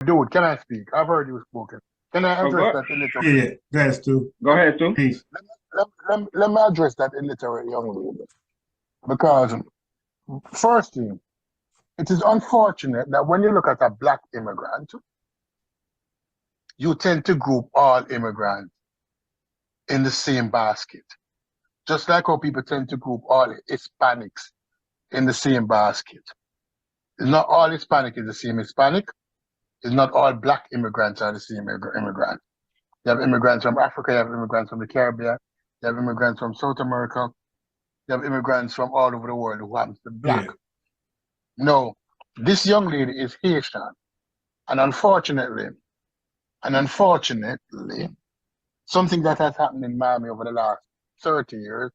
Dude, can I speak? I've heard you spoken. Can I Oh, address go, that illiterate? Yeah, that's too. go ahead, Stu. Peace. Let me address that illiterate young lady. Because, first thing, it is unfortunate that when you look at a black immigrant, you tend to group all immigrants in the same basket. Just like how people tend to group all Hispanics in the same basket. It's not all Hispanic is the same Hispanic. It's not all black immigrants are the same immigrant. You have immigrants from Africa, you have immigrants from the Caribbean, you have immigrants from South America, you have immigrants from all over the world who happen to be black. Yeah. No, this young lady is Haitian. And unfortunately, something that has happened in Miami over the last 30 years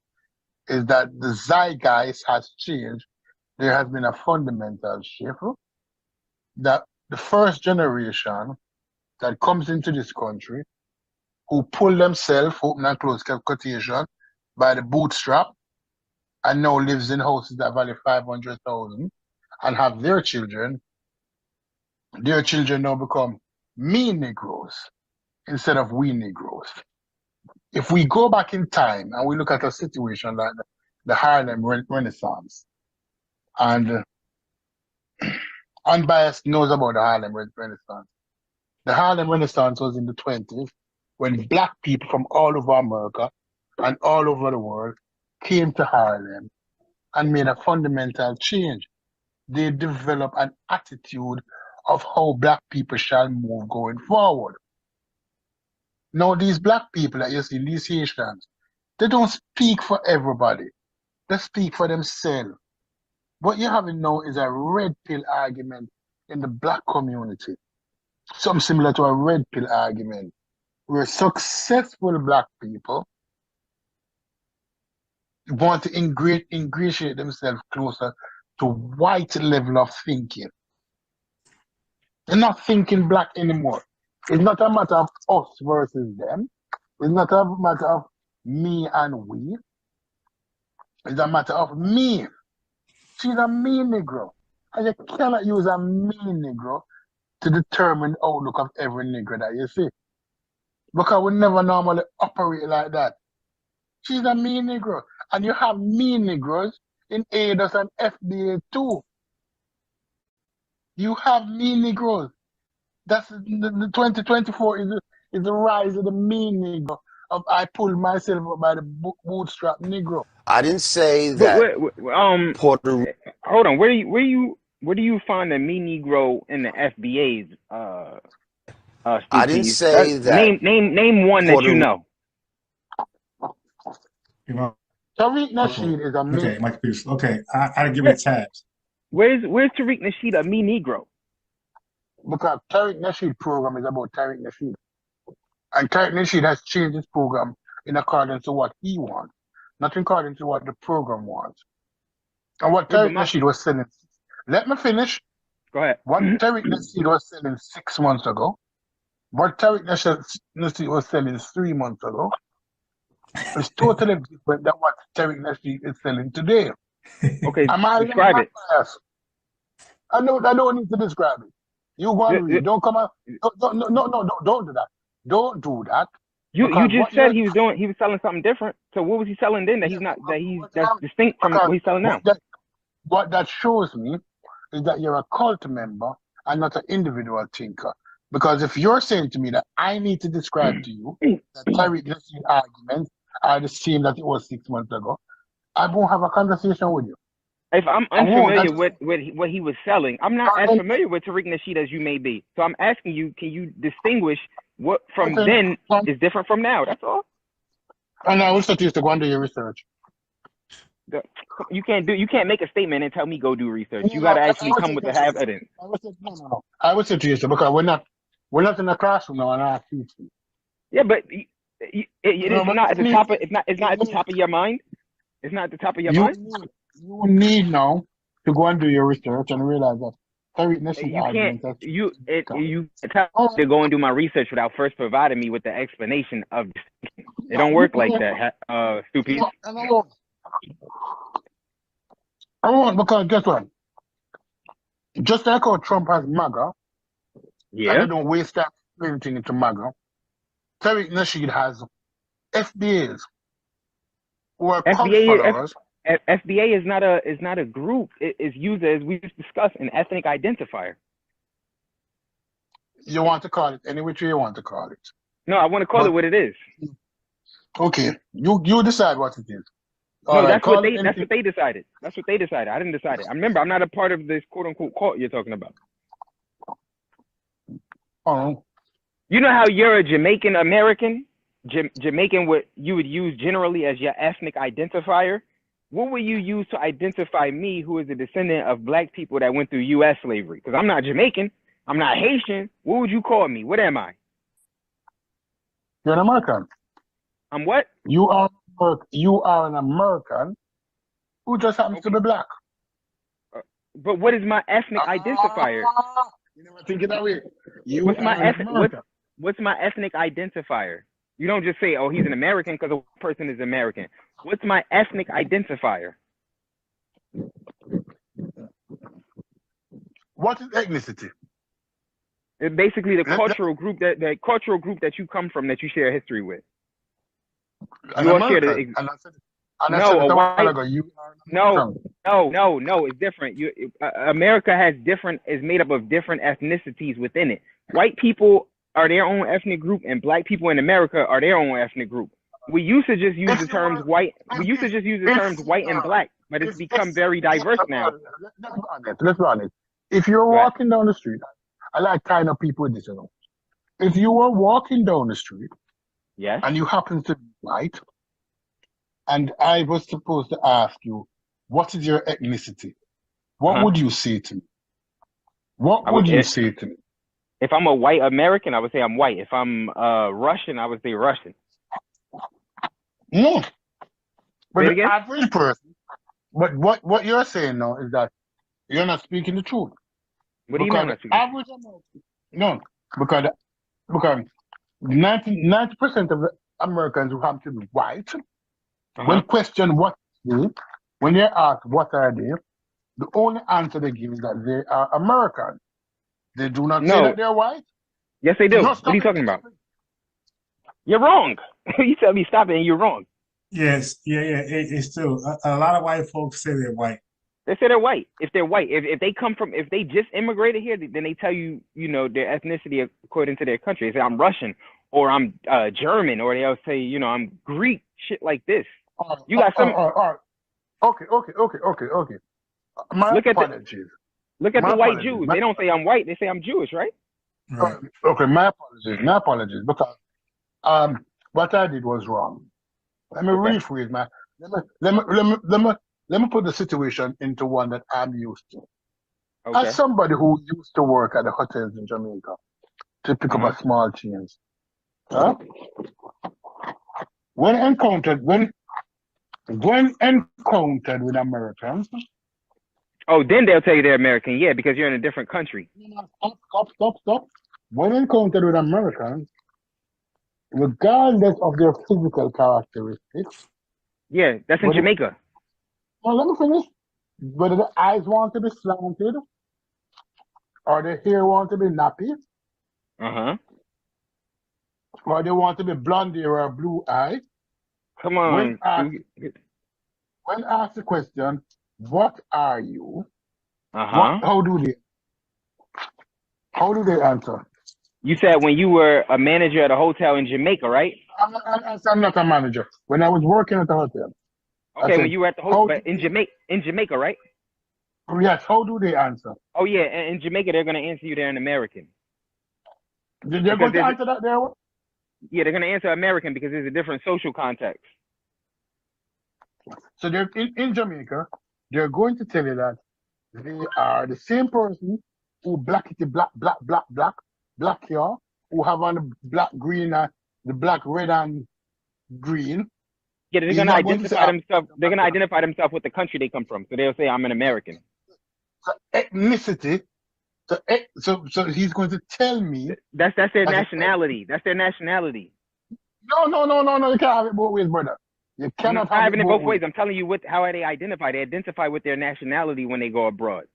is that the zeitgeist has changed. There has been a fundamental shift that the first generation that comes into this country who pull themselves, open and close quotation, by the bootstrap and now lives in houses that value 500,000 and have their children now become me Negroes instead of we Negroes. If we go back in time and we look at a situation like the Harlem Renaissance, and unbiased knows about the Harlem Renaissance. The Harlem Renaissance was in the 20s when black people from all over America and all over the world came to Harlem and made a fundamental change. They developed an attitude of how black people shall move going forward. Now, these black people that you see, these Haitians, they don't speak for everybody. They speak for themselves. What you're having now is a red pill argument in the black community. Something similar to a red pill argument, where successful black people want to ingratiate themselves closer to white level of thinking. They're not thinking black anymore. It's not a matter of us versus them. It's not a matter of me and we. It's a matter of me. She's a me Negro. And you cannot use a me Negro to determine the outlook of every Negro that you see. Because we never normally operate like that. She's a me Negro. And you have me Negroes in ADOS and FBA too. You have me Negroes. That's the 2024 is the rise of the me Negro. Of I pulled myself up by the bootstrap Negro. I didn't say that. Puerto Hold on. Where do you find the me Negro in the FBAs? I didn't say that. Name one that you know. Tariq Nasheed is a me. Okay, Mike Pierce. Okay, I give it tabs. Where's Tariq Nasheed a me Negro? Because Tariq Nasheed program is about Tariq Nasheed. And Tariq Nasheed has changed his program in accordance to what he wants, not according to what the program wants. And what Tariq Nasheed was selling, let me finish. Go ahead. What Tariq Nasheed was selling 6 months ago, what Tariq Nasheed was selling 3 months ago, is totally different than what Tariq Nasheed is selling today. Okay, describe it. I don't need to describe it. You go and read. Don't come out. Don't do that. Don't do that. You just said he was selling something different. So what was he selling then that's distinct from what he's selling now? What that shows me is that you're a cult member and not an individual thinker. Because if you're saying to me that I need to describe to you that Tariq Nasheed arguments are the same that it was 6 months ago, I won't have a conversation with you. If I'm unfamiliar with what he was selling, I'm not as familiar with Tariq Nasheed as you may be. So I'm asking you, can you distinguish what from then is different from now? That's all. And I will suggest to go and do your research. You can't make a statement and tell me go do research. You got to actually come with the evidence. I would say to you, because we're not in a classroom now and I teach you. Yeah, but it's not at the top of it's not at the top of your mind. It's not at the top of your mind. You need now to go and do your research and realize that Tariq Nasheed arguments. You to go and do my research without first providing me with the explanation of this. It don't work like that, stupid. I won't, because guess what? Just like how Trump has MAGA, Yeah. And they don't waste time explaining it to MAGA. Tariq Nasheed has FBAs who are cult followers. FBA is not a group. It is used, as we just discussed, an ethnic identifier. You want to call it any which way you want to call it. No, I want to call it what it is. Okay, you decide what it is. No, that's what they decided. That's what they decided. I didn't decide it. I remember I'm not a part of this quote unquote cult you're talking about. Oh. You know how you're a Jamaican American? Jamaican, what you would use generally as your ethnic identifier. What would you use to identify me, who is a descendant of black people that went through U.S. slavery? Because I'm not Jamaican. I'm not Haitian. What would you call me? What am I? You're an American. I'm what? You are an American who just happens to be black. But what is my ethnic identifier? You never think it that way. What's my ethnic identifier? You don't just say, oh, he's an American because a person is American. What's my ethnic identifier? What is ethnicity? It's basically the cultural group that you come from, that you share history with. You all share No, it's different. America is made up of different ethnicities within it. White people are their own ethnic group, and black people in America are their own ethnic group. We used to just use the terms white. We used to just use the terms white and black, but it's become very diverse now. Let's be honest. If you're walking down the street, I like kind of people with this, you know. If you were walking down the street, yes, and you happen to be white, and I was supposed to ask you, what is your ethnicity? What would you say to me? What would you say to me? If I'm a white American, I would say I'm white. If I'm Russian, I would say Russian. No. But the average person, but what you're saying now is that you're not speaking the truth. What do you mean? Average American, no, because 90% of the Americans who happen to be white, when questioned what they, when they're asked what are they, the only answer they give is that they are American. They do not say that they're white. Yes, they do. What are you talking about? You're wrong. You tell me stop it, and you're wrong. Yes, it's true. A lot of white folks say they're white. They say they're white. If they're white, if they come from, if they just immigrated here, then they tell you, you know, their ethnicity according to their country. They say I'm Russian, or I'm German, or they'll say, you know, I'm Greek, shit like this. You got some. Okay. My apologies. Look at the white Jews. They don't say I'm white. They say I'm Jewish, right? Right. Okay, my apologies. Because what I did was wrong. Let me rephrase let me put the situation into one that I'm used to. Okay. As somebody who used to work at the hotels in Jamaica to pick up a small chains, when encountered with Americans. Oh, then they'll tell you they're American, yeah, because you're in a different country. Stop. When encountered with Americans, regardless of their physical characteristics. Yeah, that's in Jamaica. Well, let me finish. Whether the eyes want to be slanted or the hair want to be nappy. Or they want to be blonde hair or blue eye. Come on. When asked the question, what are you? How do they answer? You said when you were a manager at a hotel in Jamaica, right? I'm not a manager. When I was working at the hotel. Okay, when you were at the hotel in Jamaica, right? Yes. How do they answer? Oh yeah, in Jamaica they're gonna answer you they're an American. They're going to answer that there? Yeah, they're gonna answer American because there's a different social context. So they're in Jamaica, they're going to tell you that they are the same person who black here, who have on the black, green, the black, red, and green. Yeah, they're gonna identify themselves. They're gonna identify themselves with the country they come from. So they'll say, "I'm an American." So ethnicity. So he's going to tell me that's their nationality. That's their nationality. No. You can't have it both ways, brother. You cannot have it both ways. I'm telling you how they identify. They identify with their nationality when they go abroad.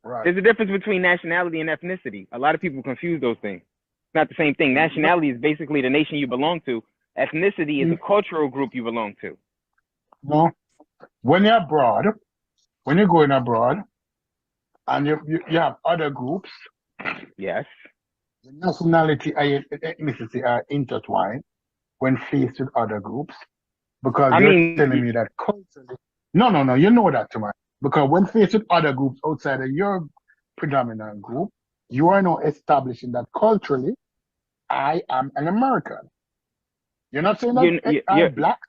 Right. There's a difference between nationality and ethnicity. A lot of people confuse those things. It's not the same thing. Nationality is basically the nation you belong to. Ethnicity is a cultural group you belong to. No. When you're abroad, when you're going abroad, and you have other groups. Yes. Nationality and ethnicity are intertwined when faced with other groups, because you're telling me that culturally. No, you know that, Tomas. Because when faced with other groups outside of your predominant group, you are now establishing that culturally, I am an American. You're not saying that I'm black.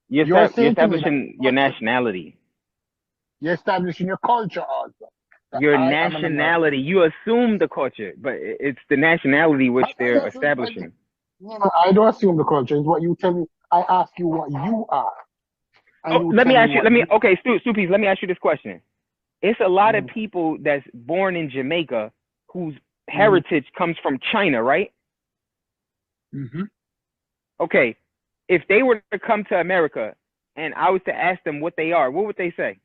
You're establishing your nationality. You're establishing your culture also. Your nationality. You assume the culture, but it's the nationality which they're establishing. No, I don't assume the culture. It's what you tell me. I ask you what you are. Let me ask you. Okay, Stupies. Let me ask you this question. It's a lot of people that's born in Jamaica whose heritage comes from China, right? Mm-hmm. Okay, if they were to come to America and I was to ask them what they are, what would they say?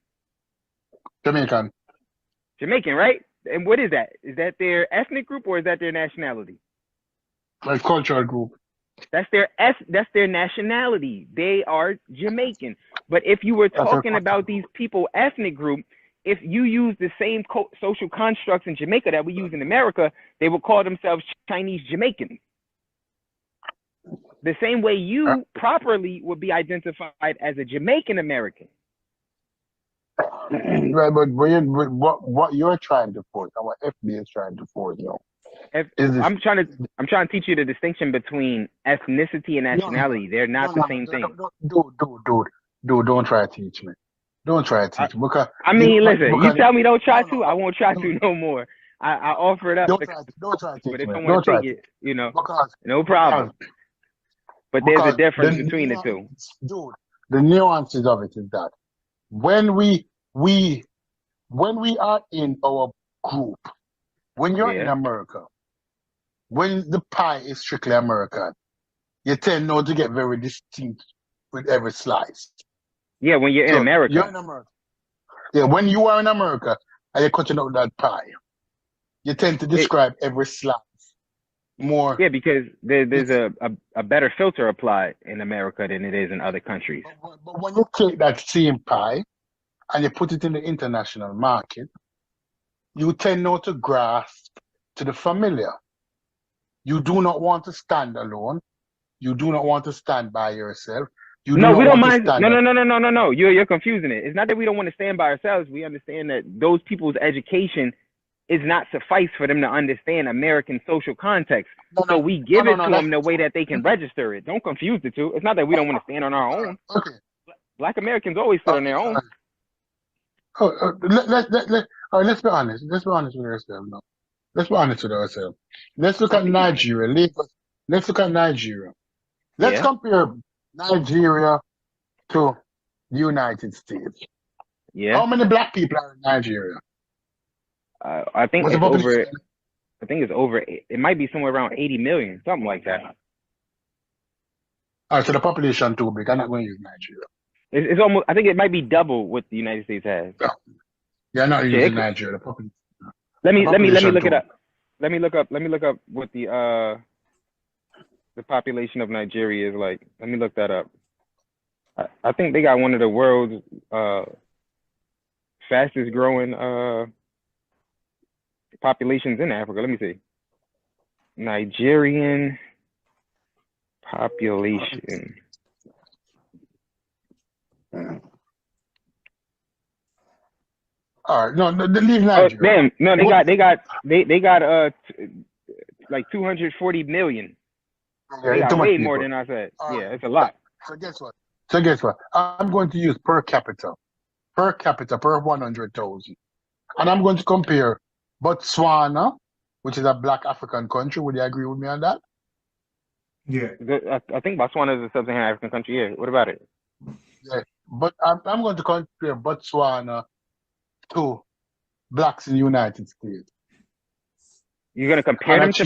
Jamaican, right? And what is that? Is that their ethnic group or is that their nationality? Like cultural group. That's their nationality. They are Jamaican. But if you were talking about these people ethnic group, if you use the same social constructs in Jamaica that we use in America, they would call themselves Chinese Jamaican. The same way you properly would be identified as a Jamaican American. Right, but what you're trying to force, what FBA is trying to force, I'm trying to teach you the distinction between ethnicity and nationality. They're not the same thing. Dude, don't try to teach me. Don't try to teach me. Because listen, you tell me don't try to, I won't try to no more. I offer it up. Don't try to teach me. But if I want to take it, no problem. But there's a difference between the two. Dude, the nuances of it is that when we are in our group, when you're in America, when the pie is strictly American, you tend not to get very distinct with every slice. Yeah, when you're in America. You're in America. Yeah, when you are in America and you're cutting out that pie, you tend to describe every slice more. Yeah, because there's a better filter applied in America than it is in other countries. But when you take that same pie and you put it in the international market, you tend not to grasp to the familiar. You do not want to stand alone. You do not want to stand by yourself. We don't mind. No. You're confusing it. It's not that we don't want to stand by ourselves. We understand that those people's education is not suffice for them to understand American social context. So we give it to them the way that they can register it. Don't confuse the two. It's not that we don't want to stand on our own. Okay. Black Americans always sit on their own. Let's be honest. Let's be honest with ourselves now. Let's be honest with ourselves. Let's look at Nigeria. Let's look at Nigeria. Let's compare Nigeria to the United States. Yeah. How many black people are in Nigeria? I think it's over. I think it's over. It might be somewhere around 80 million, something like that. All right, so the population too big. I'm not going to use Nigeria. It's almost. I think it might be double what the United States has. Yeah, not using Nigeria. The population. Let me look it up. Let me look up what the population of Nigeria is like. Let me look that up. I think they got one of the world's fastest growing populations in Africa. Let me see. Nigerian population. All right, no, leave Nigeria. Damn, no, they got like 240 million. They got way more than I said. Yeah, it's a lot. So guess what? I'm going to use per capita per 100,000, and I'm going to compare Botswana, which is a black African country. Would you agree with me on that? Yeah. I think Botswana is a sub-Saharan African country. Yeah. What about it? Yeah, but I'm going to compare Botswana to blacks in the United States. You're going to compare them to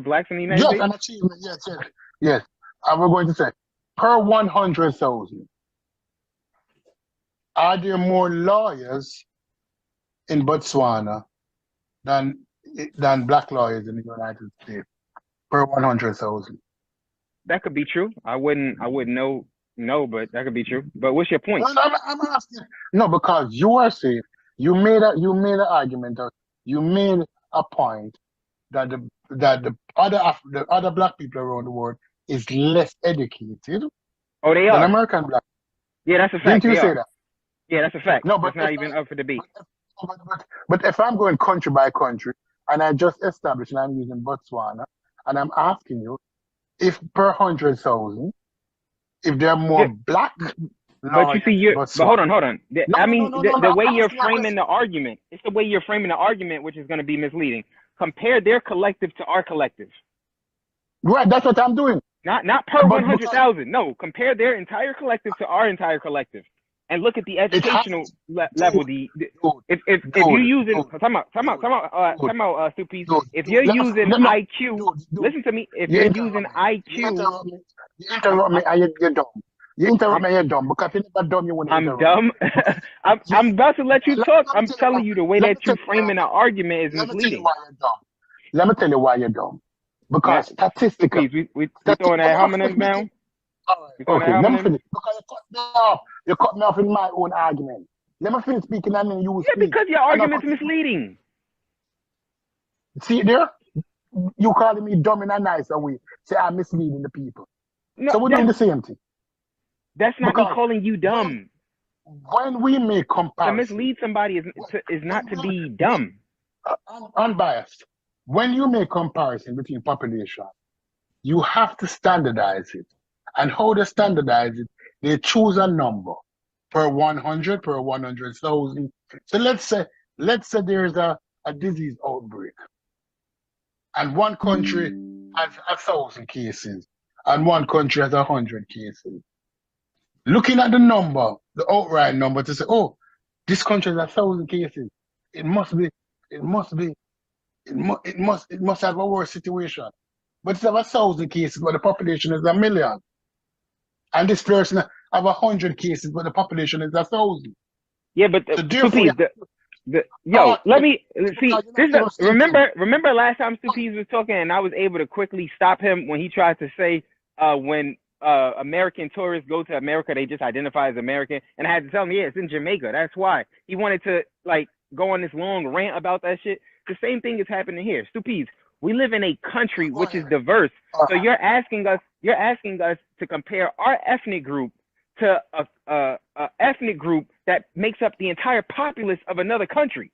blacks in the United States? Yes, an achievement. Yes. And we're going to say per 100,000. Are there more lawyers in Botswana than black lawyers in the United States per 100,000. That could be true. I wouldn't know, but that could be true. But what's your point? No, I'm asking. No, because you are saying you made an argument, or you made a point that the other black people around the world is less educated. Oh, they than are. American black. Yeah, that's a fact. Didn't you say that? Yeah, that's a fact. No, but that's not even up for debate. But if I'm going country by country, and I just established, and I'm using Botswana, and I'm asking you, if per 100,000, if there are more black. But you see, but hold on. The way you're framing the argument, it's the way you're framing the argument, which is going to be misleading. Compare their collective to our collective. Right, that's what I'm doing. Not per 100,000. No, compare their entire collective to our entire collective, and look at the educational level. If you're using time out, Stupies. If you're using IQ, listen to me. If you're using IQ, you interrupt me. You're dumb. You interrupt me. You're dumb because you're never dumb. You want to I'm dumb. I'm about to let you talk. I'm telling you the way that you framing the argument is misleading. Let me tell you why you're dumb. Because statistically, we throwing that homonyms down. Okay, let me finish. Because you cut me off in my own argument. Let me finish speaking and then you speak. Because your argument's misleading. See there? You calling me dumb in a nicer way. Say I'm misleading the people. No, so we're doing the same thing. That's not me calling you dumb. When we make comparisons, to mislead somebody is not to be dumb. Unbiased. When you make comparison between population, you have to standardize it. And how they standardize it, they choose a number per 100, per 100,000. So let's say there's a disease outbreak, and one country has 1,000 cases, and one country has 100 cases. Looking at the number, the outright number, to say, oh, this country has 1,000 cases, it must have a worse situation. But it's have 1,000 cases, but the population is 1 million. And this person have 100 cases, but the population is 1,000. Yeah, but let me see. Remember last time Stupies was talking, and I was able to quickly stop him when he tried to say when American tourists go to America, they just identify as American, and I had to tell him, yeah, it's in Jamaica. That's why he wanted to go on this long rant about that shit. The same thing is happening here. Stupies, we live in a country which is diverse. So you're asking us to compare our ethnic group to a ethnic group that makes up the entire populace of another country.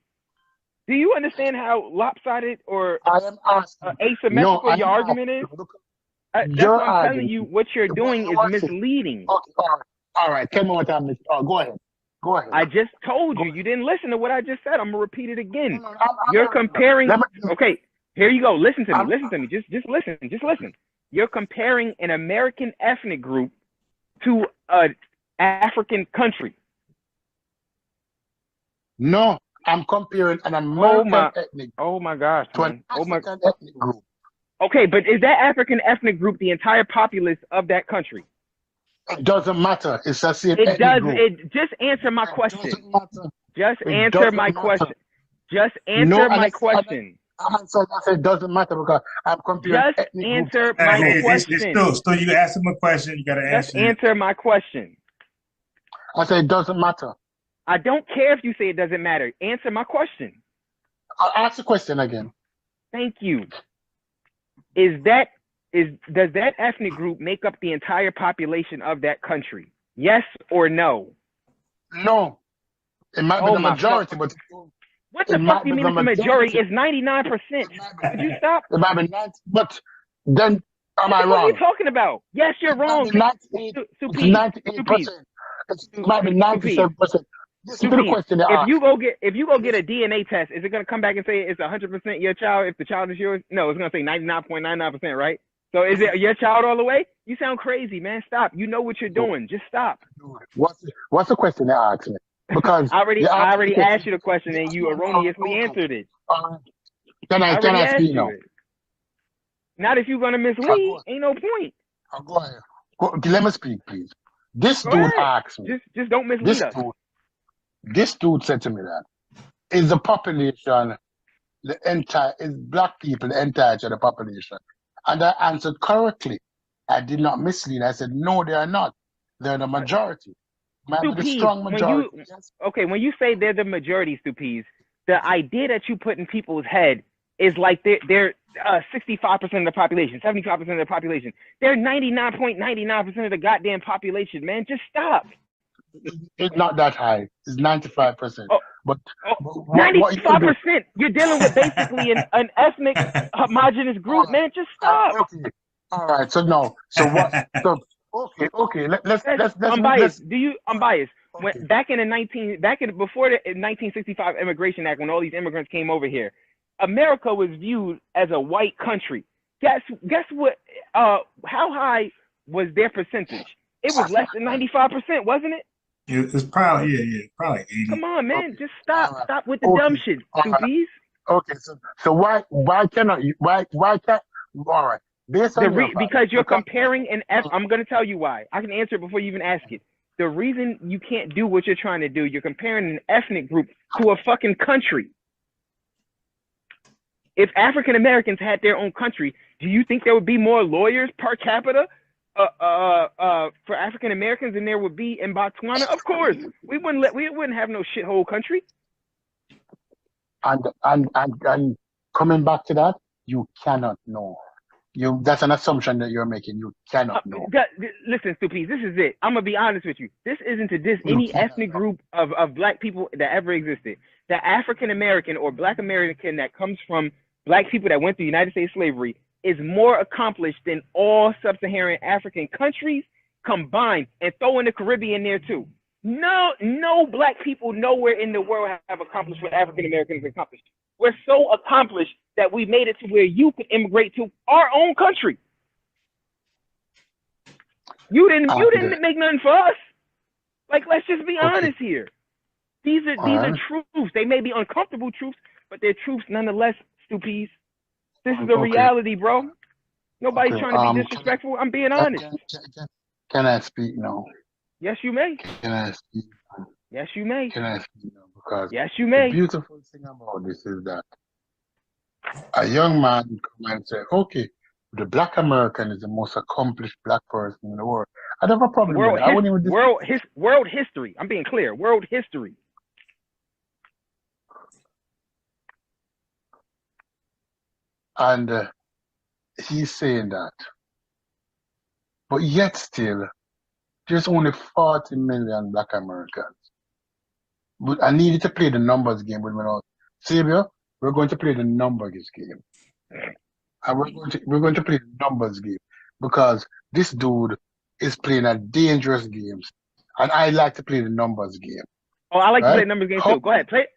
Do you understand how lopsided or asymmetrical your argument is? That's what I'm telling you. What you're doing is misleading. Okay, all right. Tell me what I missed. Go ahead. I just told you. You didn't listen to what I just said. I'm gonna repeat it again. You're comparing. Okay, here you go. Listen to me. Just listen. You're comparing an American ethnic group to an African country. No, I'm comparing an American ethnic. Oh my gosh. To an African ethnic group. Okay, but is that African ethnic group the entire populace of that country? It doesn't matter. It's the same ethnic group. Just answer my question. Just answer my question. Just answer my question. I said it doesn't matter because I'm comparing just ethnic answer groups. My question. So you ask him a question, you got to answer. Just answer my question. I said it doesn't matter. I don't care if you say it doesn't matter. Answer my question. I'll ask the question again. Thank you. Does that ethnic group make up the entire population of that country? Yes or no? No. It might be the majority, but what the fuck do you mean it's the majority? It's 99%. Could you stop? It might be 90, but then am I wrong? What are you talking about? Yes, you're wrong. 98%. It might be 97%. If you go get a DNA test, is it gonna come back and say it's 100% your child if the child is yours? No, it's gonna say 99.99%, right? So is it your child all the way? You sound crazy, man. Stop. You know what you're doing. Just stop. What's the question they asked me? Because I already asked you the question and you erroneously answered it. Can I speak now? Not if you're gonna mislead. Ain't no point. Go ahead. Let me speak, please. This dude asked me. Just don't mislead us. This dude said to me that is the population is black people the entirety of the population? And I answered correctly. I did not mislead. I said, no, they are not. They're the majority. The strong majority. When you say they're the majority, Stupies, the idea that you put in people's head is like they're 65% of the population, 75% of the population. They're 99.99% of the goddamn population, man. Just stop. It's not that high. It's 95%. But 95%. You're dealing with basically an ethnic homogenous group, man. Just stop. Okay. All right. So no. So what? So okay. Let's. I'm biased. I'm biased. Okay. When before the 1965 Immigration Act, when all these immigrants came over here, America was viewed as a white country. Guess what? How high was their percentage? It was less than 95%, wasn't it? It's probably probably 80. Come on, man, just stop. Right. Stop with the dumb shit, stupid. Okay, so why cannot you? Why can't? All right. Because you're comparing I'm going to tell you why. I can answer it before you even ask it. The reason you can't do what you're trying to do, you're comparing an ethnic group to a fucking country. If African Americans had their own country, do you think there would be more lawyers per capita for African Americans than there would be in Botswana? Of course, we wouldn't have no shithole country. And coming back to that, you cannot know. That's an assumption that you're making. You cannot know. Listen, Stupies, this is it. I'm gonna be honest with you. This isn't to diss any ethnic group of black people that ever existed. The African American or Black American that comes from black people that went through United States slavery is more accomplished than all sub-Saharan African countries combined, and throw in the Caribbean there too. No black people nowhere in the world have accomplished what African Americans accomplished. We're so accomplished that we made it to where you could immigrate to our own country. You didn't make nothing for us. Like, let's just be honest here. These are truths. They may be uncomfortable truths, but they're truths nonetheless, Stupies. This is a reality, bro. Nobody's trying to be disrespectful. I'm being honest. Can I speak now? Yes, you may. Can I speak? Yes, you may. Can I speak now? Because yes, you may. The beautiful thing about this is that a young man come and say, okay, the Black American is the most accomplished black person in the world. I don't have a problem with that. World history. I'm being clear. World history. And he's saying that. But yet still, there's only 40 million Black Americans. But I needed to play the numbers game with me now. Xavier, we're going to play the numbers game. And we're going to play the numbers game because this dude is playing a dangerous game. And I like to play the numbers game. Oh, I like to play the numbers game too. Go ahead. Play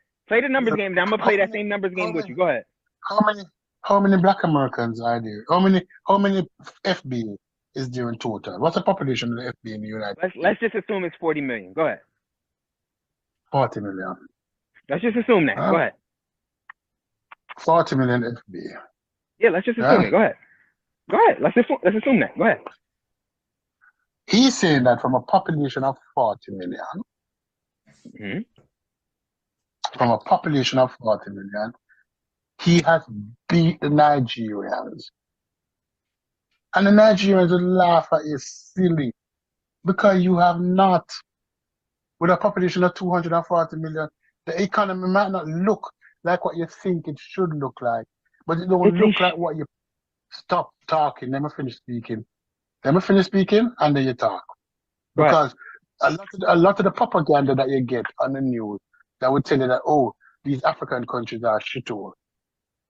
the numbers game. Then I'm gonna play that same numbers game with you. Go ahead. How many Black Americans are there? How many FBA is there in total? What's the population of the FBA in the United States? Let's just assume it's 40 million. Go ahead. 40 million. Let's just assume that. Go ahead. 40 million FBA. Yeah, let's just assume it. Go ahead. Go ahead. Let's assume that. Go ahead. He's saying that from a population of 40 million, from a population of 40 million, he has beat the Nigerians. And the Nigerians will laugh at you silly because you have not. With a population of 240 million, the economy might not look like what you think it should look like, but it don't look like what you. Stop talking. Let me finish speaking. And then you talk. Because a lot of the propaganda that you get on the news that would tell you that, oh, these African countries are shithole.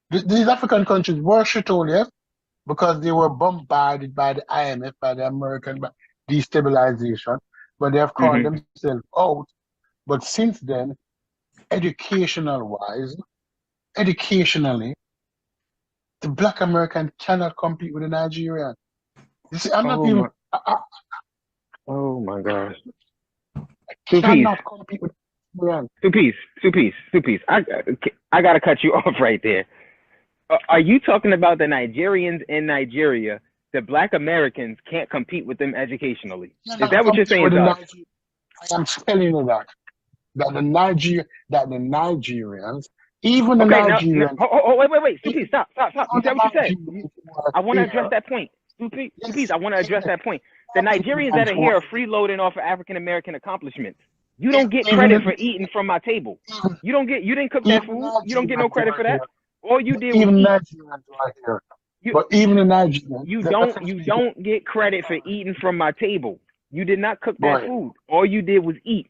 These African countries were shithole, yes, because they were bombarded by the IMF, by the American destabilization, but they have called themselves out. But since then, educationally, the Black American cannot compete with the Nigerian. You see, I'm not even. Oh my gosh. Cannot compete with the Nigerian. Two piece. I gotta cut you off right there. Are you talking about the Nigerians in Nigeria? The Black Americans can't compete with them educationally. Is that what you're saying, Doc? I am telling you that. that the Nigerians, even the Nigerians. Wait. Stupid, stop. You said what you said. I want to address that point. Stupid, I want to address that point. The Nigerians that are here are freeloading off of African American accomplishments. You don't get credit for eating from my table. You didn't cook that food. You don't get no credit for that. All you did was even eat. Nigerians right here. But even the Nigerians, you don't get credit for eating from my table. You did not cook that food. All you did was eat.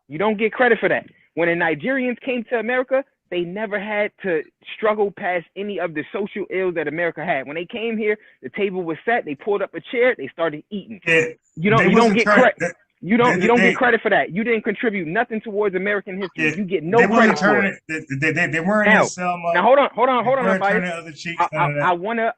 You don't get credit for that. When the Nigerians came to America, they never had to struggle past any of the social ills that America had. When they came here, the table was set. They pulled up a chair. They started eating. You don't get credit. You don't get credit for that. You didn't contribute nothing towards American history. You get no credit for it. They weren't in Selma. Now hold on,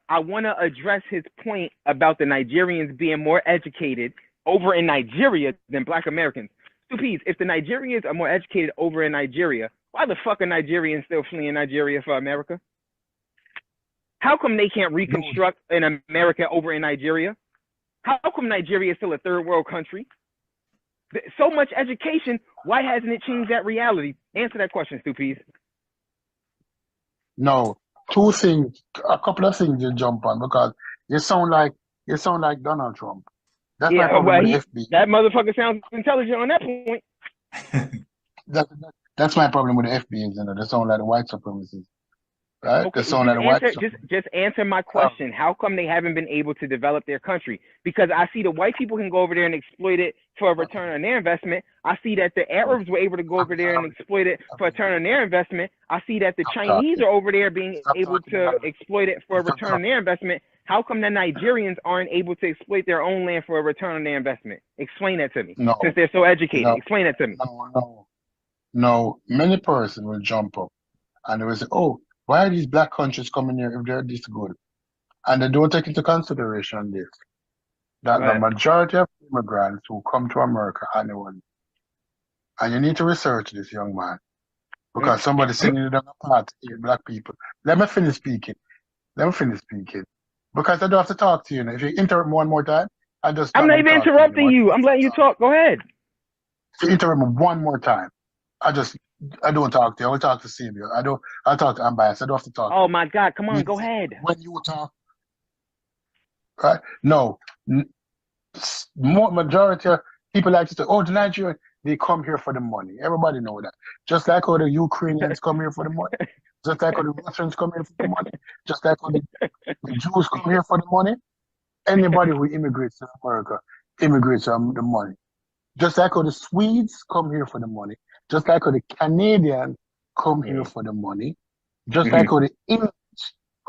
I wanna address his point about the Nigerians being more educated over in Nigeria than Black Americans. Stupid. If the Nigerians are more educated over in Nigeria, why the fuck are Nigerians still fleeing Nigeria for America? How come they can't reconstruct in America over in Nigeria? How come Nigeria is still a third world country? So much education, why hasn't it changed that reality? Answer that question, Stupid. No, a couple of things you jump on because you sound like Donald Trump. That's my problem with the FBA. That motherfucker sounds intelligent on that point. That's my problem with the FBAs, you know. They sound like the white supremacists. Right? Okay, just answer my question. How come they haven't been able to develop their country? Because I see the white people can go over there and exploit it for a return on their investment. I see that the Arabs were able to go over there and exploit it for a return on their investment. I see that the Chinese are over there being able to exploit it for a return on their investment. How come the Nigerians aren't able to exploit their own land for a return on their investment? Explain that to me. No, since they're so educated. Explain that to me. No. Many persons will jump up and they will say, oh, why are these black countries coming here if they're this good? And they don't take into consideration this, that the majority of immigrants who come to America annually, and you need to research this, young man, because somebody sitting in the part black people. Let me finish speaking. Because I don't have to talk to you. If you interrupt me one more time, I'm not even interrupting you. I'm letting you talk. Go ahead. If you interrupt me one more time, I don't talk to you. I will talk to Samuel. I'll talk to Unbiased. I don't have to talk. Oh my God. Come on, go ahead. When you talk. Right? No. Majority of people like to say, oh, the Nigerians, they come here for the money. Everybody know that. Just like how the Ukrainians come here for the money. Just like how the Russians come here for the money. Just like how the Jews come here for the money. Anybody who immigrates to America immigrates for the money. Just like how the Swedes come here for the money. Just like how the Canadians come here for the money. Just like how the English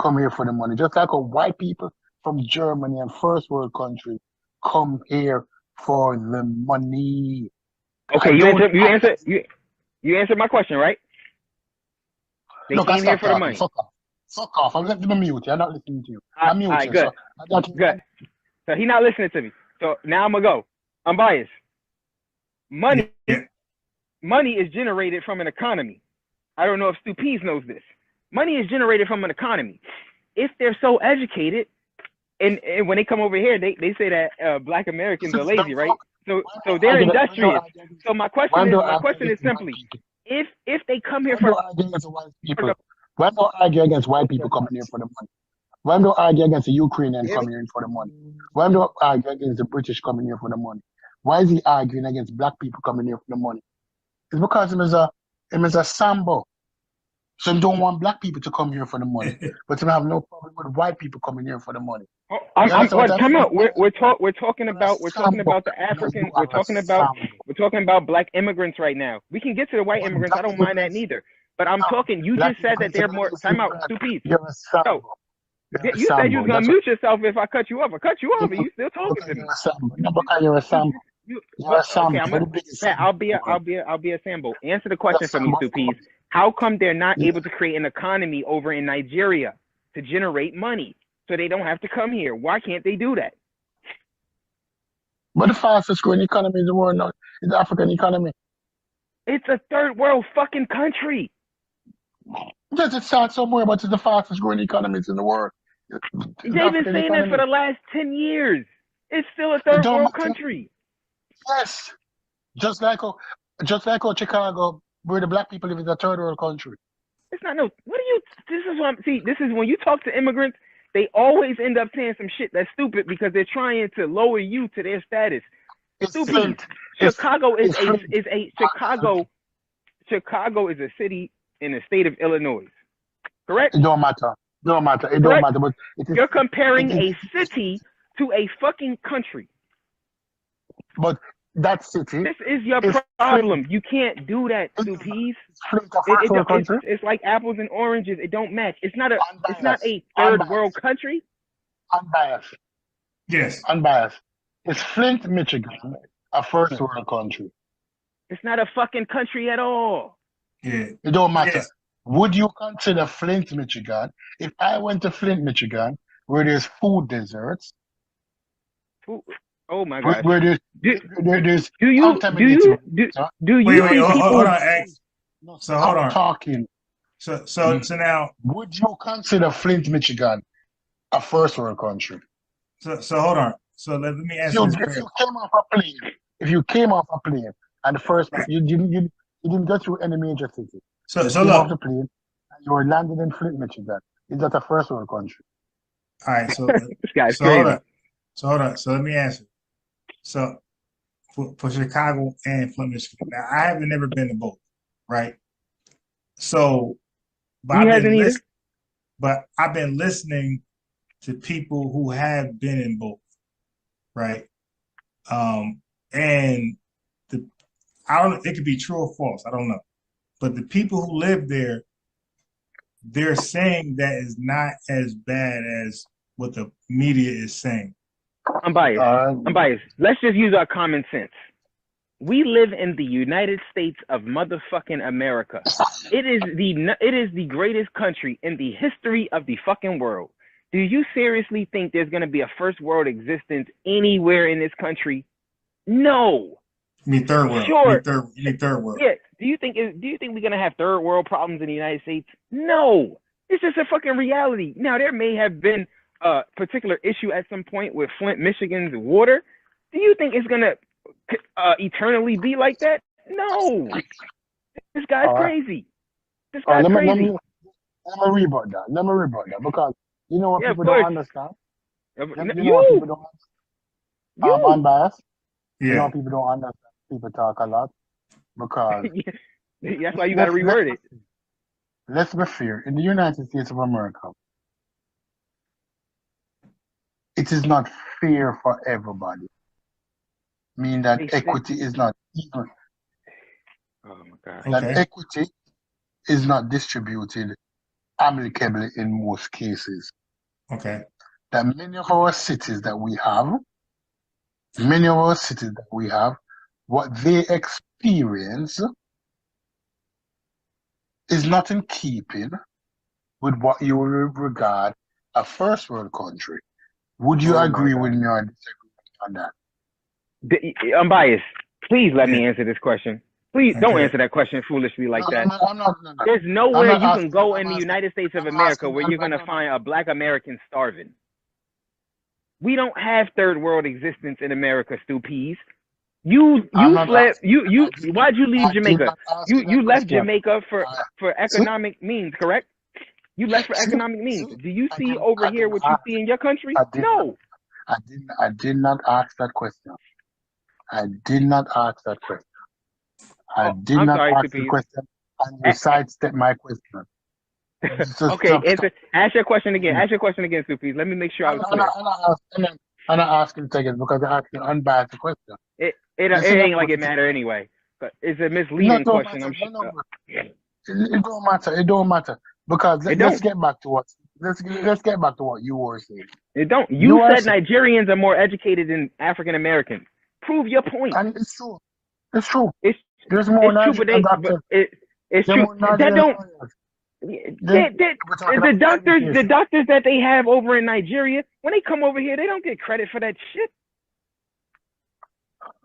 come here for the money. Just like how white people from Germany and first world countries come here for the money. Okay, you answered my question, right? They came here for the money. Fuck off. I'm letting them mute you. I'm not listening to you. I'm mute you. Good. Good. So he's not listening to me. So now I'm gonna go. I'm biased. Money is generated from an economy. I don't know if Stu Pease knows this. Money is generated from an economy. If they're so educated, and when they come over here, they say that Black Americans are lazy, right? So they're industrious. So my question is simply, if they come here for why don't argue against white people coming here for the money? Why don't argue against the Ukrainians coming here for the money? Why don't argue against the British coming here for the money? Why is he arguing against black people coming here for the money? It's because him is a Sambo. So he don't want black people to come here for the money, but he have no problem with white people coming here for the money. Come out. We're talking about the African. We're talking about black immigrants right now. We can get to the white immigrants. I don't mind that neither. But I'm talking. You just said that they're more. Time out. Stupid. You said you was gonna mute yourself if I cut you off. I cut you off, and you still talking to me. You're a Sambo. Okay, I'll be a Sambo. Answer the question for me, Stupid. How come they're not able to create an economy over in Nigeria to generate money so they don't have to come here? Why can't they do that? But the fastest growing economy in the world now is the African economy. It's a third world fucking country. Does it start somewhere, but it's the fastest growing economies in the world. They've been saying that for the last 10 years. It's still a third world country. Yes. Just like Just like how Chicago, where the black people live, is a third world country. It's not no. What do you? This is what I'm. See, this is when you talk to immigrants, they always end up saying some shit that's stupid because they're trying to lower you to their status. It's Stupid. Flint. Chicago is Flint. Chicago is a city in the state of Illinois. Correct? It don't matter. It don't matter. It don't matter. But you're comparing a city to a fucking country. But that city. This is your problem. You can't do that, Stupies. It's like apples and oranges. It don't match. It's not a. It's not a third world country. Unbiased. Yes. Unbiased. It's Flint, Michigan, a first world country. It's not a fucking country at all. Yeah. It don't matter. Yes. Would you consider Flint, Michigan? If I went to Flint, Michigan, where there's food deserts. Oh my God! Where there's do you wait, hold on, so hold on. Talking. So now, would you consider Flint, Michigan, a first world country? So hold on. So let me ask you this. If you came off a plane and the first you didn't go through any major city. So look, off the plane and you were landed in Flint, Michigan. Is that a first world country? All right. So this guy's crazy. Hold on. So let me answer. So for Chicago and Flint, Michigan, now I haven't never been to both, right? So, but I've been listening to people who have been in both, right? And I don't. It could be true or false. I don't know. But the people who live there, they're saying that is not as bad as what the media is saying. I'm biased. Let's just use our common sense. We live in the United States of motherfucking America. It is the greatest country in the history of the fucking world. Do you seriously think there's going to be a first world existence anywhere in this country? No. You mean third world? Sure. You mean third world? Yeah. Do you think we're going to have third world problems in the United States? No. It's just a fucking reality. Now, there may have been a particular issue at some point with Flint, Michigan's water. Do you think it's going to eternally be like that? No. This guy's crazy. This guy's crazy. Let me rebut that because you know what people don't understand? You know what people don't understand? Unbiased. Yeah. You know what people don't understand? People talk a lot because that's why you got to reword it. Let's be fair. In the United States of America, it is not fair for everybody. Meaning that equity is not even. Oh my God. That equity is not distributed amicably in most cases. Okay. That many of our cities that we have, what they experience is not in keeping with what you would regard a first world country. Would you agree with me or disagree on that? I'm biased. Please let me answer this question. Please don't answer that question foolishly like that. No. There's nowhere you can go in the United States of America where you're going to find a black American starving. We don't have third world existence in America, Stupies. Why'd you leave Jamaica? You left Jamaica for economic means, correct? You left for economic means. Do you see over here what you see in your country? No. I did not ask that question. And you sidestep my question. Ask your question again. Stupies. Let me make sure I was clear. I'm not asking seconds because I asked an unbiased question. It ain't like it matter anyway. But it's a misleading question. I'm sure. It don't matter. Because let's get back to what you were saying. It don't. You said Nigerians are more educated than African Americans. Prove your point. And it's true. There's more Nigerian doctors. It's true. That don't. The doctors that they have over in Nigeria, when they come over here, they don't get credit for that shit.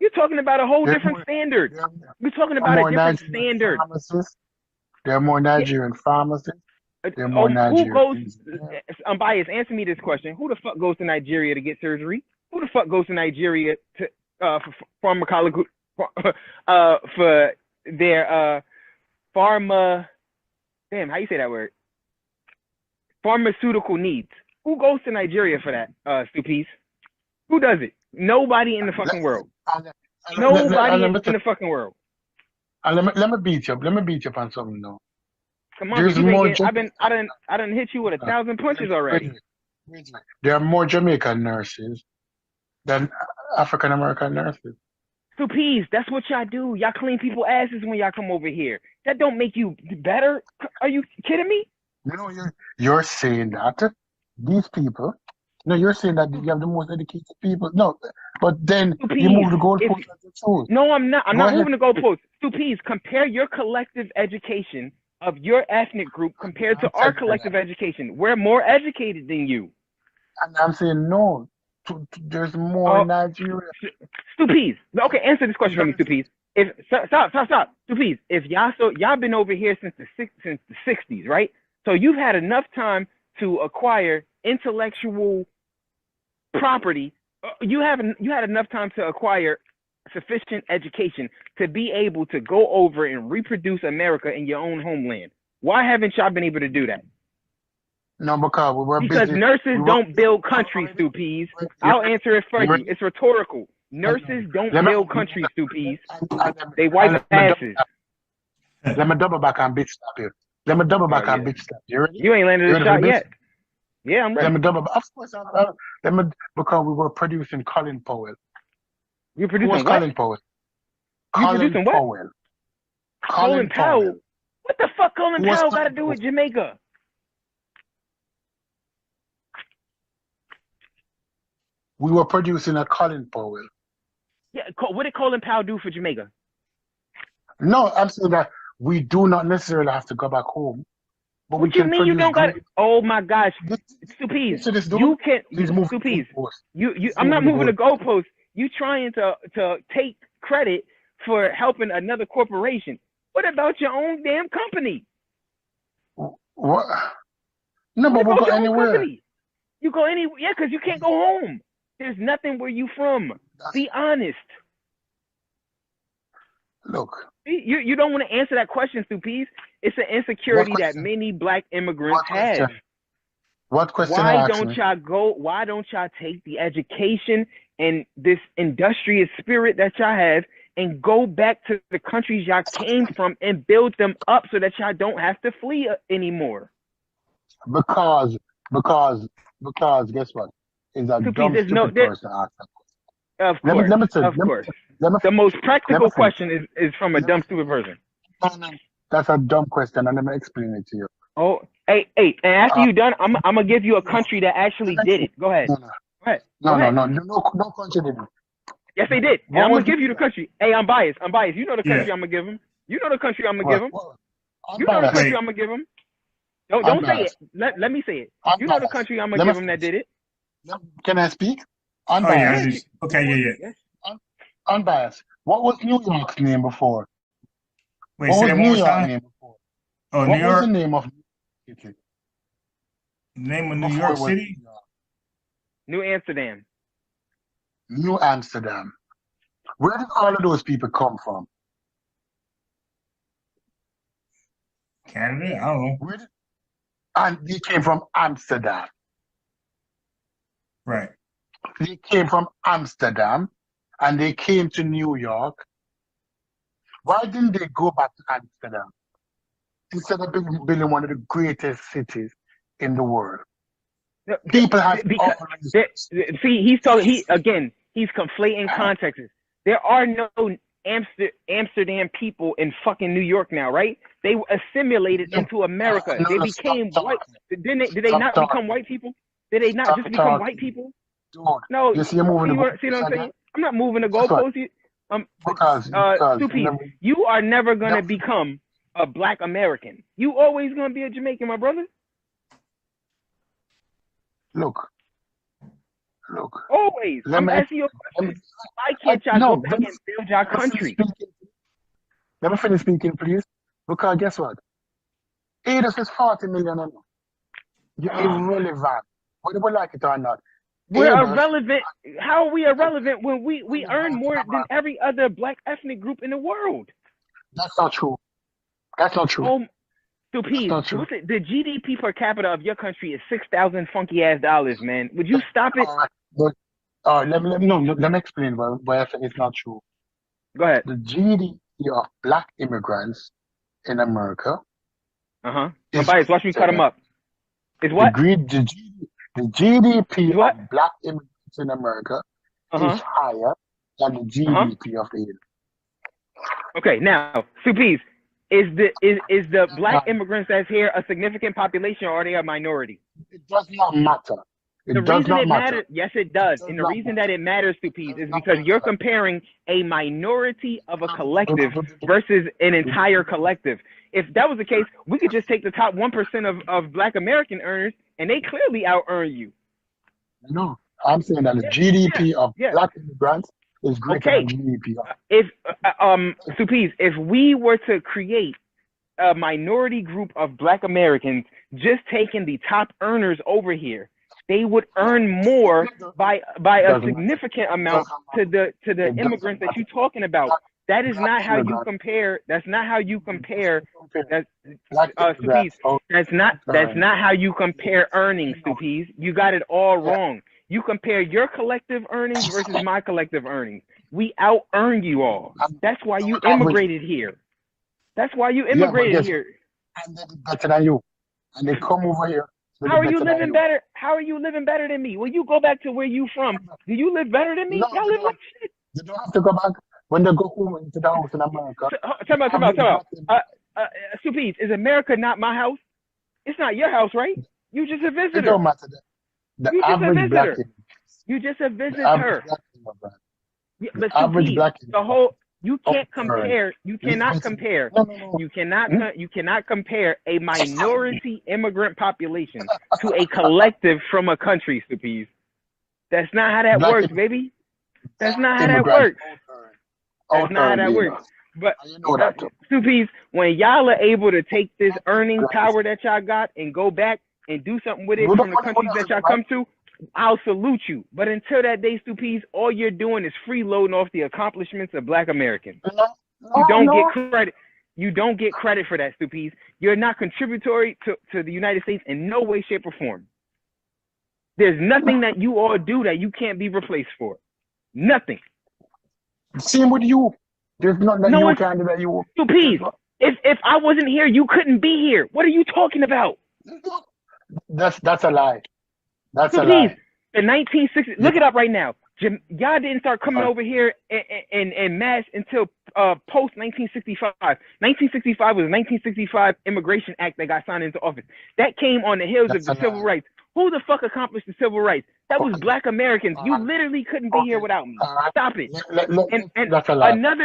You're talking about a whole different standard. We're talking about a different standard. There are more Nigerian pharmacists. There are more Nigerian. I'm biased. Answer me this question: who the fuck goes to Nigeria to get surgery? Who the fuck goes to Nigeria to for pharma. Damn, how you say that word? Pharmaceutical needs. Who goes to Nigeria for that, Stupies? Who does it? Nobody in the fucking world. Nobody in the fucking world. Let me beat you up. Let me beat you up on something now. Come on, I done hit you with 1,000 punches already. There are more Jamaican nurses than African American nurses. Stupies, that's what y'all do. Y'all clean people's asses when y'all come over here. That don't make you better. Are you kidding me? No, you're saying that these people. No, you're saying that you have the most educated people. No, but then you move the goalpost. No, I'm not. I'm not moving the goalpost. Stupies, compare your collective education of your ethnic group compared to our collective education. We're more educated than you. And I'm saying no. There's more in Nigeria. Stupies. Okay, answer this question for me, Stupies. Stop. Stupies. If y'all been over here since the 60s, right? So you've had enough time to acquire intellectual property. You had enough time to acquire sufficient education to be able to go over and reproduce America in your own homeland. Why haven't y'all been able to do that? No, because nurses don't build countries, Stupies. I'll answer it for you. It's rhetorical. Nurses don't build countries, Stupies. They wipe asses. Let me double back on bitch stop here. Let me double back on bitch stop. You ain't landed a shot yet. Yeah, I'm ready. Let me double back. Of course, because we were producing Colin Powell. You producing what? Colin Powell. Colin Powell. What the fuck Colin Powell got to do with Jamaica? We were producing a Colin Powell. Yeah, what did Colin Powell do for Jamaica? No, I'm saying that we do not necessarily have to go back home. But what you mean you don't got it? Oh my gosh, Stupies! You can Stupies. I'm not moving the goalpost. You trying to take credit for helping another corporation? What about your own damn company? What? No, but we'll go anywhere. You go anywhere, yeah, because you can't go home. There's nothing where you from. Be honest. Look. You don't want to answer that question, Stupies. It's an insecurity that many black immigrants have. What question? Why don't y'all take the education and this industrious spirit that y'all have and go back to the countries y'all came from and build them up so that y'all don't have to flee anymore? Because guess what? Is a dumb stupid person ask that question. Of course. The most practical question is from a dumb stupid person. No. That's a dumb question, and let me explain it to you. Oh, hey, and after you're done, I'm gonna give you a country that actually did it. Go ahead. No country did it. Yes, they did. And I'm gonna give you the country. Hey, I'm biased. You know the country I'm gonna give them. You know the country I'm gonna give them. You know the country I'm gonna give them. Don't say it. Let me say it. You know the country I'm gonna give them that did it. Can I speak? Unbiased. Unbiased. What was New York's name before? Wait, say that one more time. Oh, New York. What was the name of New York City? Name of New York City? New Amsterdam. New Amsterdam. Where did all of those people come from? Canada? I don't know. And they came from Amsterdam. Right. They came from Amsterdam and they came to New York. Why didn't they go back to Amsterdam instead of building one of the greatest cities in the world? People have he's conflating contexts. There are no Amsterdam people in fucking New York now, right? They were assimilated into America. They became white. Did they not become white people? Did they not just become white people? No, you see, you're moving see what I'm saying? I'm not moving the goalposts. Stupies, you are never gonna become a black American. You always gonna be a Jamaican, my brother. Look. Always. I'm asking you a question. Why can't y'all go back and build your country? Let me finish speaking, please. Because guess what? Aidus is 40 million. You're irrelevant, whether we like it or not. We're irrelevant. How are we irrelevant when we earn more than every other black ethnic group in the world? That's not true. That's not true. Oh, Stupid. The GDP per capita of your country is $6,000 funky ass dollars, man. Would you stop it? Let me explain why I say it's not true. Go ahead. The GDP of black immigrants in America. Somebody's watch me cut them up. Is what? The GDP of black immigrants in America is higher than the GDP of the. Okay, now, Supees, is the black immigrants that's here a significant population, or are they a minority? It does not matter. The reason it matters, yes, it does. And the reason that it matters, Supees, is because you're comparing a minority of a collective versus an entire collective. If that was the case, we could just take the top 1% of black American earners, and they clearly out-earn you. No, I'm saying that the GDP of black immigrants is greater than GDP. Supees, if we were to create a minority group of black Americans, just taking the top earners over here, they would earn more by a significant amount to the immigrants that you're talking about. That is not how you compare. That's not how you compare. That's not how you compare earnings, Stupies. You got it all wrong. You compare your collective earnings versus my collective earnings. We out earn you all. That's why you immigrated here. That's why you immigrated here. And they did better than you. And they come over here. How are you living better? How are you living better than me? When you go back to where you from, do you live better than me? No, y'all live like shit. You don't have to go back. When they go home into the house in America. Talk about. Stupids, is America not my house? It's not your house, right? You just a visitor. It don't matter. You average black. You just a visitor. But Stupids, the whole. You can't compare. You cannot compare. You cannot compare a minority immigrant population to a collective from a country, Stupids. That's not how that works, baby. That's not how that works. That's not how that works. But Stupids, when y'all are able to take this earning power that y'all got and go back and do something with it from the countries that y'all come to, I'll salute you. But until that day, Stupids, all you're doing is freeloading off the accomplishments of black Americans. You don't get credit. You don't get credit for that, Stupids. You're not contributory to the United States in no way, shape, or form. There's nothing that you all do that you can't be replaced for. Nothing. Same with you. There's nothing that you can do that you. Stupids. If I wasn't here, you couldn't be here. What are you talking about? That's a lie. That's Stupids. a lie. The 1960s. Look it up right now. Y'all didn't start coming over here in mass until post 1965. 1965 was the 1965 Immigration Act that got signed into office. That came on the heels of the civil rights. Who the fuck accomplished the civil rights? That was black Americans. You literally couldn't be here without me. Stop it. And that's a lie. Not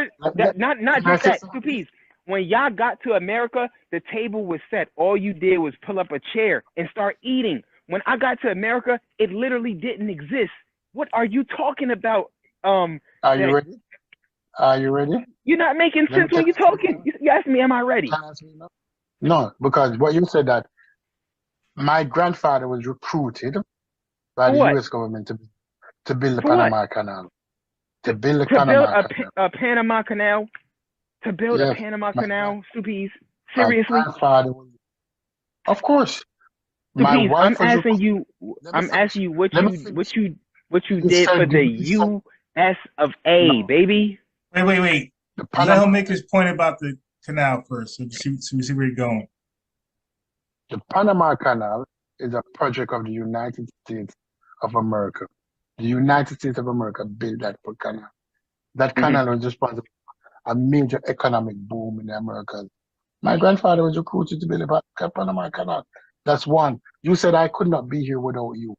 just that, Stupids. When y'all got to America, the table was set. All you did was pull up a chair and start eating. When I got to America, it literally didn't exist. What are you talking about? Are you ready? Are you ready? You're not making sense when you're talking. You asked me, am I ready? No, because what you said that my grandfather was recruited by the U.S. government to build the Panama Canal. To build a Panama Canal? To build a Panama Canal, Stupids? Seriously? Of course. Stupids, I'm asking you what you did for the U.S. of A, baby. Wait. Let him make his point about the canal first, so we see where you're going. The Panama Canal is a project of the United States of America. The United States of America built that canal. That canal was responsible for a major economic boom in the Americas. My grandfather was recruited to build the Panama Canal. That's one. You said I could not be here without you.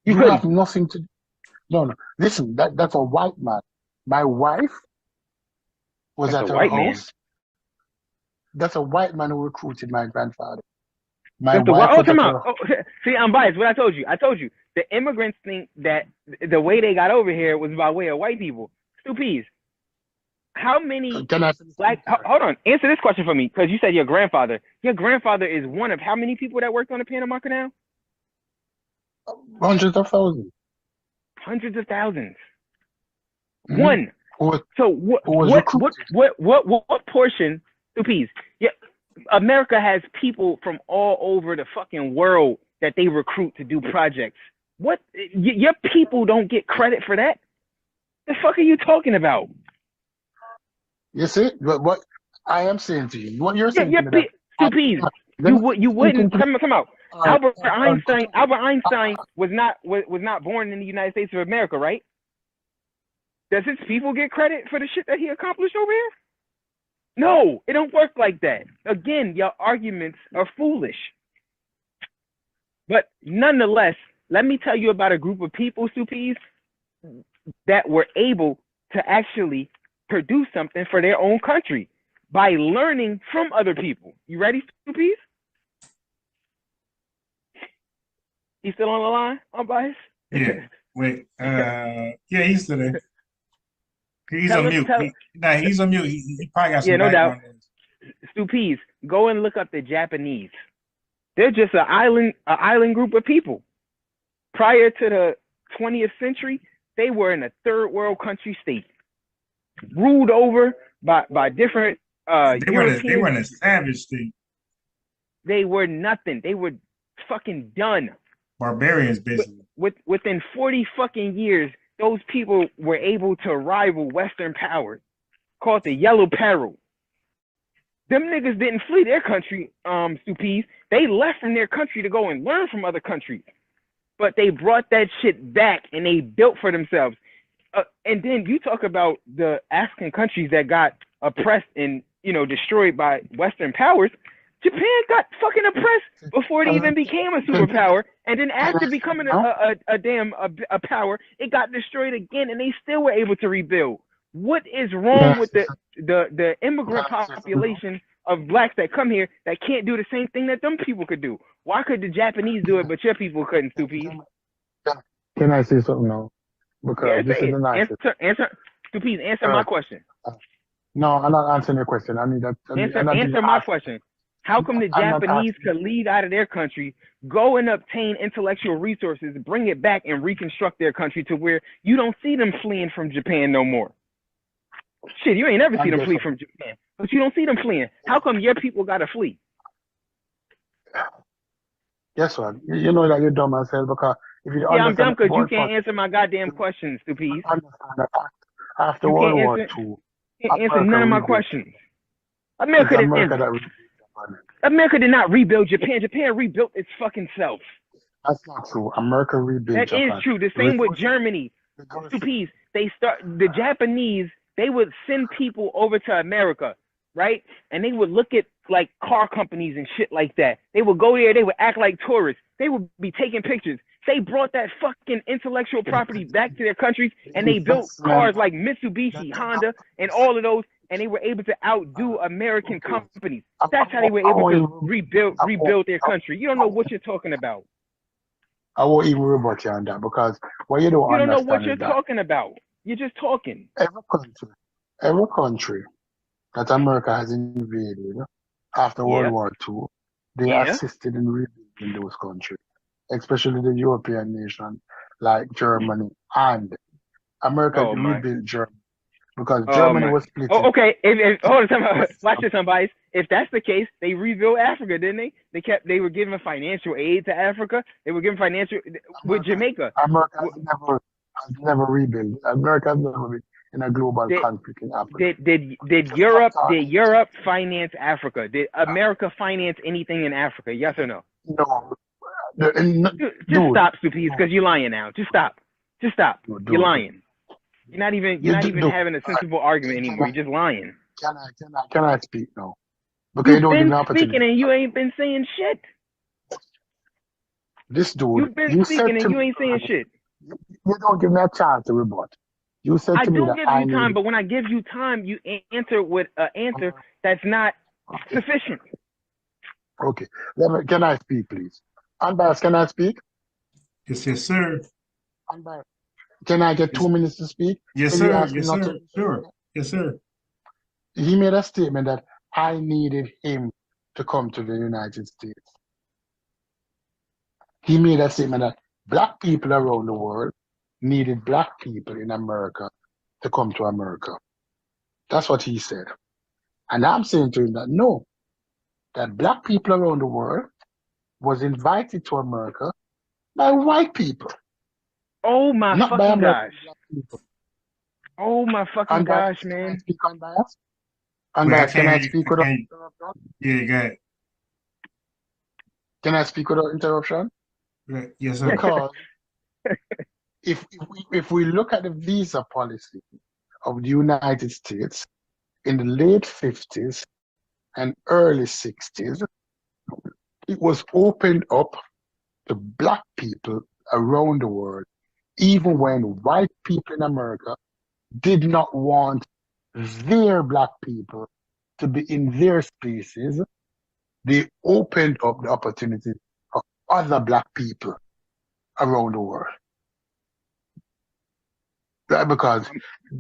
You have nothing to do. No. Listen, that's a white man. My wife was at her house. That's a white man who recruited my grandfather. See, I'm biased. What I told you. The immigrants think that the way they got over here was by way of white people. Stupids. How many hold on, answer this question for me, because you said your grandfather. Your grandfather is one of how many people that worked on the Panama Canal? Hundreds of thousands. Hundreds of thousands. One. So what portion, Tupies? Yeah, America has people from all over the fucking world that they recruit to do projects. What your people don't get credit for that? The fuck are you talking about? You see, what I am saying to you, what you're saying to me, Tupies. You wouldn't come out. Albert Einstein was not born in the United States of America, right? Does his people get credit for the shit that he accomplished over here? No, it don't work like that. Again, your arguments are foolish. But nonetheless, let me tell you about a group of people, Stupies, that were able to actually produce something for their own country by learning from other people. You ready, Stupies? He still on the line, Unbiased? Yeah. Wait. Yeah, he's still there. He's on mute. He's on mute. He probably got some background noise. Stupies, go and look up the Japanese. They're just an island group of people. Prior to the 20th century, they were in a third world country state, ruled over by different They were in a savage state. They were nothing. They were fucking done. Barbarians, basically. Within 40 fucking years, those people were able to rival Western powers, called the Yellow Peril. Them niggas didn't flee their country, Stupies. They left from their country to go and learn from other countries. But they brought that shit back and they built for themselves. And then you talk about the African countries that got oppressed and, destroyed by Western powers. Japan got fucking oppressed before it even became a superpower, and then after becoming a power, it got destroyed again, and they still were able to rebuild. What is wrong with the immigrant population of blacks that come here that can't do the same thing that them people could do? Why could the Japanese do it, but your people couldn't, Stupies? Can I say something now? Because this is the nice Stupies, answer my question. No, I'm not answering your question. I need that. Answer my question. How come the Japanese could leave out of their country, go and obtain intellectual resources, bring it back and reconstruct their country to where you don't see them fleeing from Japan no more? Shit, you ain't never see them flee from Japan, but you don't see them fleeing. How come your people gotta flee? Guess what? You know that you're dumb as hell because if you I'm dumb because you can't answer my goddamn questions, Stupies. After World War II, you can't answer none of my questions. America did not rebuild Japan. Japan rebuilt its fucking self. That's not true. America rebuilt Japan. That is true. The same with Germany. Stupies. The Japanese, they would send people over to America, right? And they would look at like car companies and shit like that. They would go there, they would act like tourists. They would be taking pictures. They brought that fucking intellectual property back to their countries, and they built cars like Mitsubishi, Honda, and all of those, and they were able to outdo American companies. That's how they were able to rebuild their country. You don't know what you're talking about. I won't even rebut you on that because what you don't know what you're talking about. You're just talking. Every country that America has invaded after World War II, they assisted in rebuilding those countries, especially the European nation like Germany, and America rebuilt Germany because Germany was split. Oh, okay. Hold on, watch this, Unbiased. If that's the case, they rebuilt Africa, didn't they? They were giving financial aid to Africa. They were giving financial with Jamaica. America has never rebuilt. America has never been in a global conflict in Africa. Did Europe finance Africa? Did America finance anything in Africa? Yes or no? No. Just stop, Stupies, because you're lying now. Just stop. You're lying. You're not even having a sensible argument anymore. You're just lying. Can I speak now? Because you've been speaking and you ain't been saying shit. This dude, you've been speaking and you ain't saying shit. You don't give me a chance to rebut. You said to me that I don't give you time, but when I give you time, you answer with an answer that's not sufficient. Okay. Can I speak, please? Unbiased, can I speak? Yes, sir. Unbiased. Can I get 2 minutes to speak? Yes, sir. Yes, sir. Sure. Yes, sir. He made a statement that I needed him to come to the United States. He made a statement that black people around the world needed black people in America to come to America. That's what he said. And I'm saying to him that no, that black people around the world was invited to America by white people. Oh my not fucking by gosh. Black people. Oh my fucking Unbiased, gosh, man. Can I speak unbiased? Wait, Unbiased, can I speak without interruption? Yeah, go ahead. Can I speak without interruption? Yes, sir. Because if we look at the visa policy of the United States in the late 50s and early 60s, it was opened up to black people around the world, even when white people in America did not want their black people to be in their spaces. They opened up the opportunity for other black people around the world. Right? Because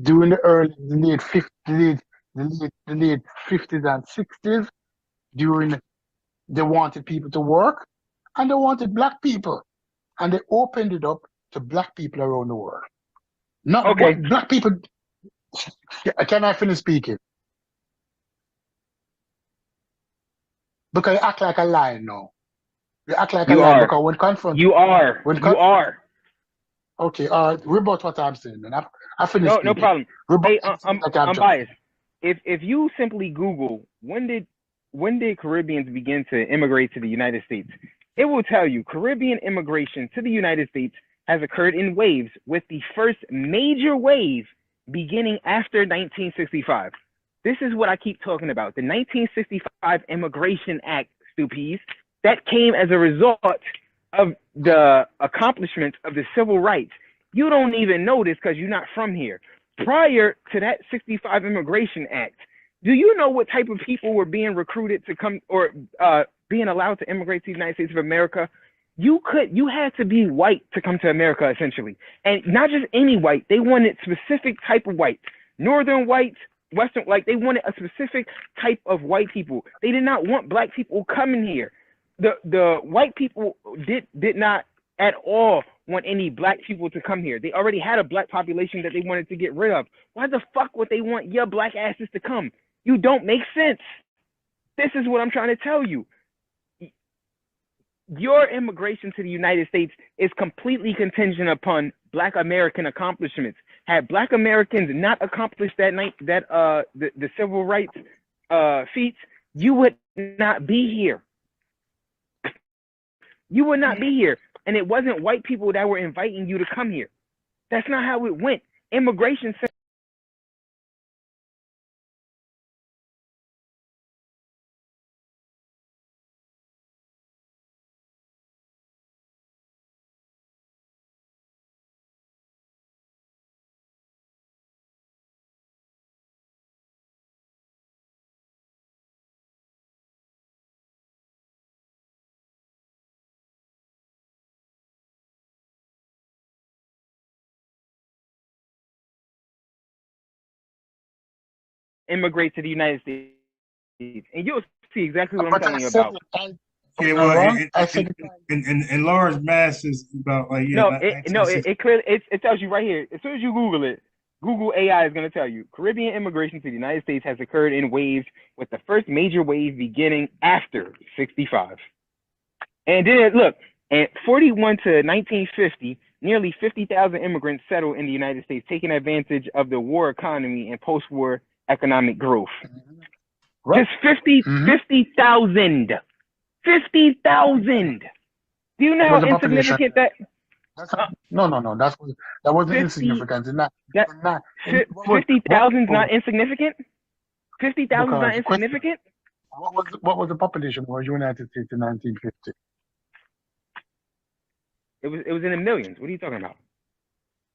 during the late 50s, the late 50s and 60s, they wanted people to work and they wanted black people. And they opened it up to black people around the world. Not Okay. what black people. Can I finish speaking? Because you act like a lion now. You act like a lion because when confronted. You are. Okay, rebut what I'm saying, and I finished speaking. No problem. Hey, I'm biased. If you simply Google when did Caribbeans begin to immigrate to the United States, it will tell you Caribbean immigration to the United States has occurred in waves, with the first major wave beginning after 1965. This is what I keep talking about. The 1965 Immigration Act, stupides, that came as a result of the accomplishments of the civil rights. You don't even know this because you're not from here. Prior to that 65 Immigration Act, do you know what type of people were being recruited to come or being allowed to immigrate to the United States of America? You had to be white to come to America, essentially. And not just any white, they wanted specific type of white. Northern whites, Western, like they wanted a specific type of white people. They did not want black people coming here. The white people did not at all want any black people to come here. They already had a black population that they wanted to get rid of. Why the fuck would they want your black asses to come? You don't make sense. This is what I'm trying to tell you. Your immigration to the United States is completely contingent upon black American accomplishments. Had black Americans not accomplished the civil rights feats, you would not be here. You would not be here. And it wasn't white people that were inviting you to come here. That's not how it went. Immigration immigrate to the United States. And you'll see exactly what I'm telling you about. Okay, well, in large masses, about like it clearly it tells you right here. As soon as you Google it, Google AI is going to tell you Caribbean immigration to the United States has occurred in waves, with the first major wave beginning after 65. And then look, at 41 to 1950, nearly 50,000 immigrants settled in the United States, taking advantage of the war economy and post-war economic growth. Right. Just 50,000. 50,000. Do you know how insignificant that? No. That wasn't insignificant. 50,000 is not insignificant. 50,000 is not insignificant. What was the population of the United States in 1950? It was in the millions. What are you talking about?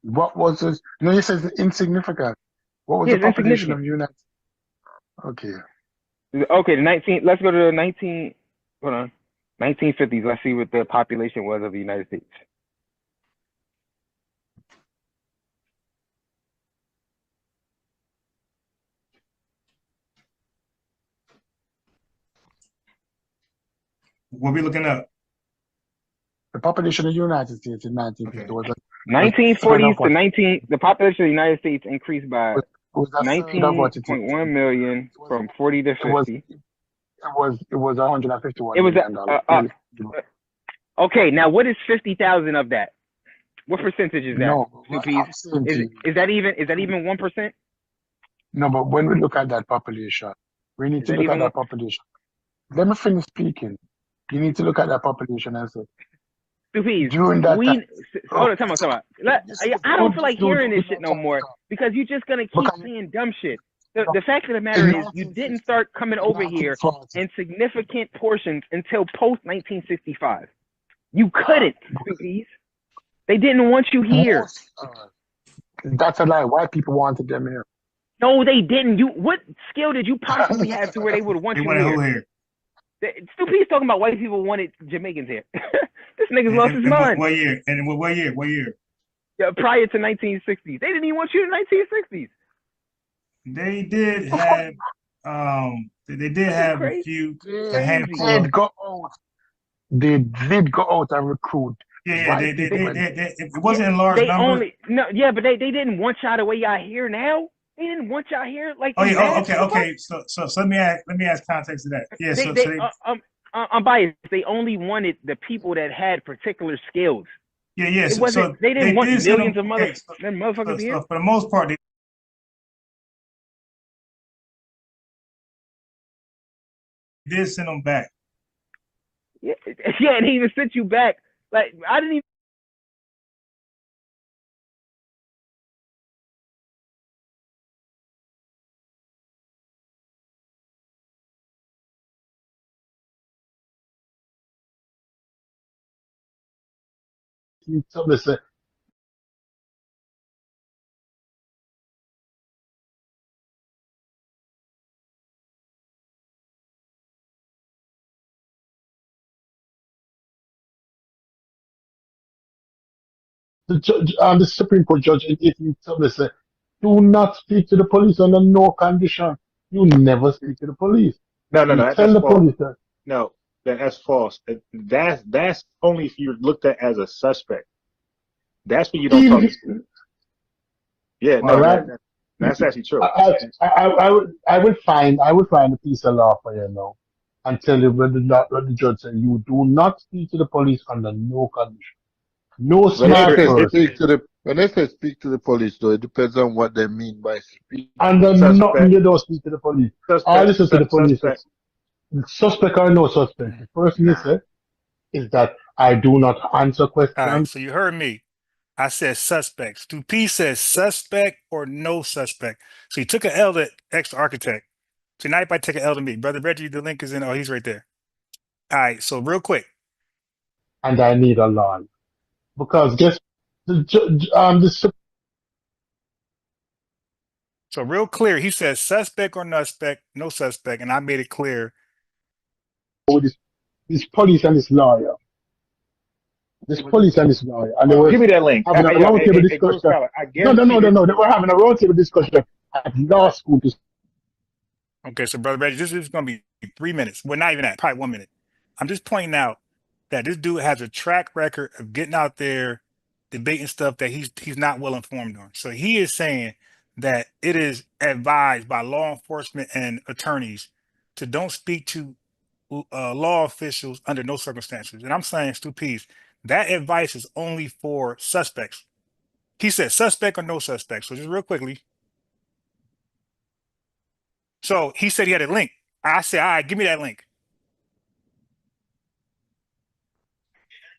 What was this? No, you said insignificant. What was the population of the United States? Okay. Okay, let's go to the 1950s. Let's see what the population was of the United States. What are we looking up? The population of the United States in 1950 was 1940s to the population of the United States increased by was 19.1 million from 40 to 50. It was $151 million. Okay, now what is 50,000 of that? What percentage is that? No, is that even 1%? No, but when we look at that population, we need to look at that population. Let me finish speaking. You need to look at that population and say, during that time. Hold on, come on. I don't feel like hearing this shit no more because you're just gonna keep saying dumb shit. The fact of the matter is, you didn't start coming over here in significant portions until post 1965. You couldn't, Stoopies. They didn't want you here. That's a lie. White people wanted them here. No, they didn't. What skill did you possibly have to where they would want you here? Stupid's talking about white people wanted Jamaicans here. This nigga's lost his mind. What year? And what year? Yeah, prior to 1960s. They didn't even want you in 1960s. They did have a few. They did go out and recruit. Yeah, it wasn't in large numbers. But they didn't want y'all the way y'all here now. They didn't want y'all here like. Okay. So let me ask context to that. Yeah, I'm biased. They only wanted the people that had particular skills. Yeah. They didn't want millions of motherfuckers here. So for the most part, they did send them back. Yeah, and he even sent you back. Like I didn't even. Listen. The Supreme Court judge in 1870 said, "Do not speak to the police under no condition. You never speak to the police." No, that's false. No, that's false. That's only if you're looked at as a suspect. That's when you don't talk. Yeah, no, right. That's actually true. I would find a piece of law for you now and tell you when the judge said you do not speak to the police under no condition. No smart person. When they say speak to the police, though, it depends on what they mean by speak. Under nothing, you don't speak to the police. I listen to the police. Suspect or no suspect. The first thing you say is that I do not answer questions. All right, so you heard me. I said suspect. Stupi says suspect or no suspect. So he took an L to ex-architect. So now if I take an L to me. Brother Reggie, the link is in. Oh, he's right there. All right, so real quick. And I need a law. Because guess So real clear, he says suspect or no suspect, and I made it clear. With this police and this lawyer. This police and this lawyer. And they were give me that link. Having a roundtable discussion. No. They were having a roundtable discussion at law school. Okay, so Brother Reggie, this is going to be 3 minutes. Well, not even that, probably 1 minute. I'm just pointing out that this dude has a track record of getting out there, debating stuff that he's not well informed on. So he is saying that it is advised by law enforcement and attorneys to don't speak to law officials under no circumstances. And I'm saying, Stupi's, that advice is only for suspects. He said suspect or no suspect. So just real quickly. So he said he had a link. I said, all right, give me that link.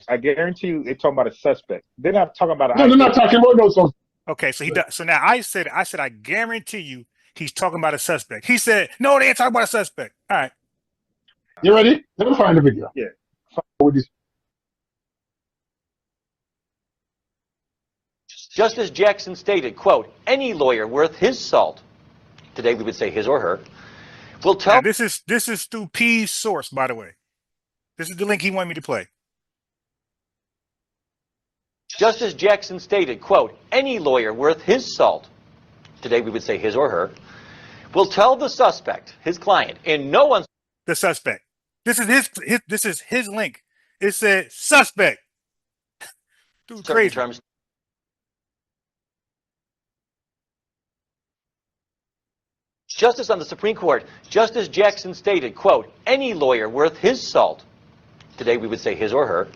I guarantee you, they're talking about a suspect. They're not talking about. No, they're not talking about no suspect. Okay, so he does. So now I said, I guarantee you, he's talking about a suspect. He said, no, they ain't talking about a suspect. All right. You ready? Let me find the video. Yeah. Justice Jackson stated, quote, any lawyer worth his salt, today we would say his or her, will tell. Now, this is Stu P's source, by the way. This is the link he wanted me to play. Justice Jackson stated, quote, any lawyer worth his salt, today we would say his or her, will tell the suspect, his client, in no one's. The suspect. This is his link. It said suspect. Dude, crazy. Terms, Justice on the Supreme Court, Justice Jackson stated, quote, any lawyer worth his salt, today we would say his or her,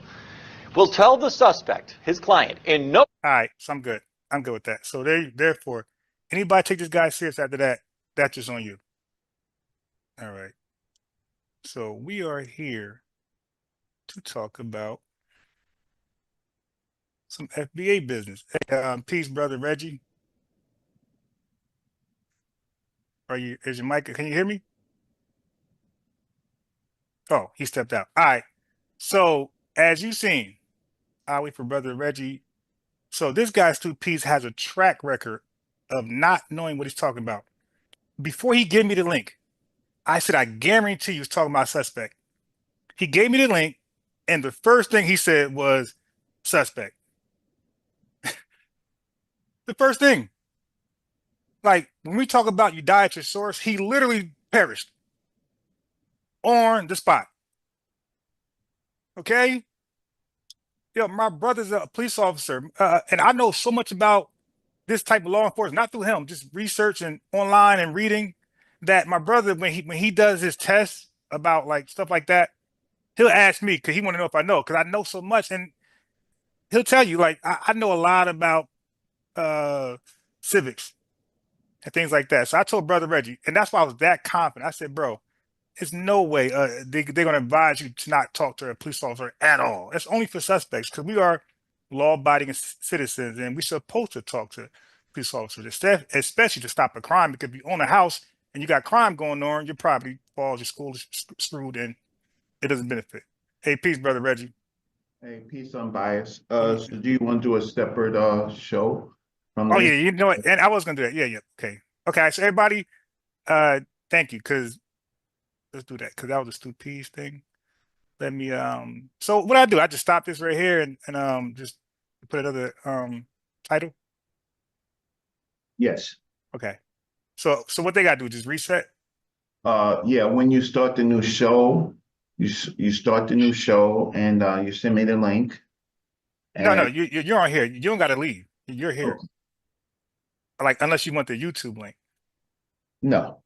will tell the suspect, his client, in no... All right, so I'm good. I'm good with that. So therefore, anybody take this guy serious after that, that's just on you. All right. So we are here to talk about some FBA business. Hey, peace, brother Reggie. Is your mic? Can you hear me? Oh, he stepped out. All right. So as you've seen, I'll wait for brother Reggie. So this guy's two-piece has a track record of not knowing what he's talking about. Before he gave me the link, I said, I guarantee you he's talking about suspect. He gave me the link, and the first thing he said was suspect. The first thing. Like, when we talk about you die at your source, he literally perished on the spot. Okay? Yo, my brother's a police officer, and I know so much about this type of law enforcement, not through him, just researching online and reading, that my brother, when he does his tests about like stuff like that, he'll ask me because he want to know if I know, because I know so much, and he'll tell you, like, I know a lot about civics and things like that. So I told brother Reggie, and that's why I was that confident. I said, bro, there's no way they're going to advise you to not talk to a police officer at all. It's only for suspects, because we are law-abiding citizens, and we're supposed to talk to police officers, especially to stop a crime. Because if you own a house and you got crime going on, your property falls, your school is screwed, and it doesn't benefit. Hey, peace, brother Reggie. Hey, peace, unbiased. So do you want to do a separate show from Oh this? yeah, you know what? And I was gonna do that. Yeah. Okay. So everybody, thank you, because let's do that, because that was a stupid piece thing. Let me so what I do, I just stop this right here and just put another title. Yes. Okay. So what they gotta do, just reset? Yeah, when you start the new show, you start the new show and you send me the link. No, you're on here. You don't gotta leave. You're here. Okay. Like, unless you want the YouTube link. No.